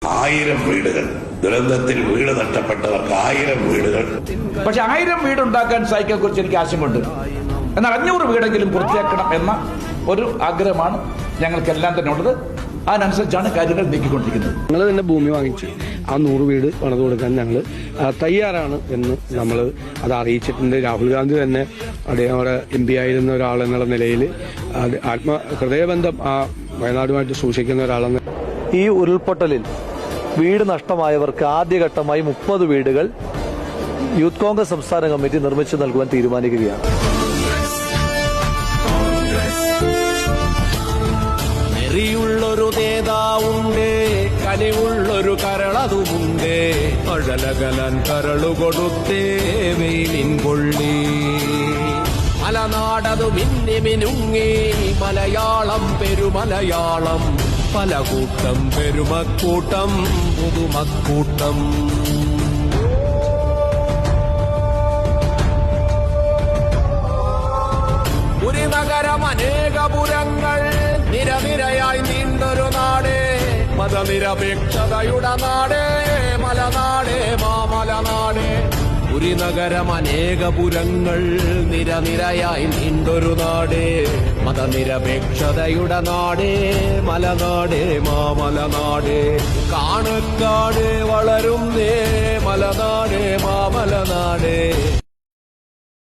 1000 വീടുകൾ ദുരന്തത്തിൽ വീട് നഷ്ടപ്പെട്ടവർക്ക് 1000 വീടുകൾ. പക്ഷെ 1000 വീടുണ്ടാക്കാൻ സഹായിക്കാൻ കുറിച്ച് എനിക്ക് ആശങ്കയുണ്ട്. എന്നാൽ 500 വീടെങ്കിലും പൂർത്തിയാക്കണം എന്ന ഒരു ആഗ്രഹമാണ് ഞങ്ങൾക്കെല്ലാം തന്നെ ഉള്ളത്. അതിനനുസരിച്ചാണ് കാര്യങ്ങൾ നീക്കിക്കൊണ്ടിരിക്കുന്നത്. ഞങ്ങൾ തന്നെ ഭൂമി വാങ്ങിച്ച് ആ 100 വീട് പണിത് കൊടുക്കാൻ ഞങ്ങൾ തയ്യാറാണ് എന്ന് നമ്മൾ അത് അറിയിച്ചിട്ടുണ്ട്. രാഹുൽ ഗാന്ധി തന്നെ അവിടെ MP ആയിരുന്ന ഒരാളെന്നുള്ള നിലയിൽ ഹൃദയബന്ധം ആ വയനാടുമായിട്ട് സൂക്ഷിക്കുന്ന ഒരാളെന്ന്. ഈ ഉരുൾപൊട്ടലിൽ വീട് നഷ്ടമായവർക്ക് ആദ്യഘട്ടമായി 30 വീടുകൾ യൂത്ത് കോൺഗ്രസ് സംസ്ഥാന കമ്മിറ്റി നിർമ്മിച്ചു നൽകുവാൻ തീരുമാനിക്കുകയാണ്. നെറിയുള്ളൊരു നേതാവുണ്ട്, കനിവുള്ളൊരു കരളതുമുണ്ട്. അഴലകലൻ കരളു കൊടുത്തേ വെയിലിൻ കൊള്ളി. മലനാടതു മിന്നി മിനുങ്ങി മലയാളം പെരുമലയാളം. പല കൂട്ടം പെരുമക്കൂട്ടം പുതുമക്കൂട്ടം. ഒരു നഗരം അനേകപുരങ്ങൾ നിരനിരയായി നീണ്ടൊരു നാട്. മതനിരപേക്ഷതയുടെ നാട് മലനാട് മാമലനാട്. ഒരു നഗരം അനേകപുരങ്ങൾ നിരനിരയായി നീണ്ടൊരു നാട്. മതനിരപേക്ഷതയുടെ നാട് മലനാട് മാമലനാട്. കാണക്കാട് വളരുന്നേ മലനാട് മാമലനാട്.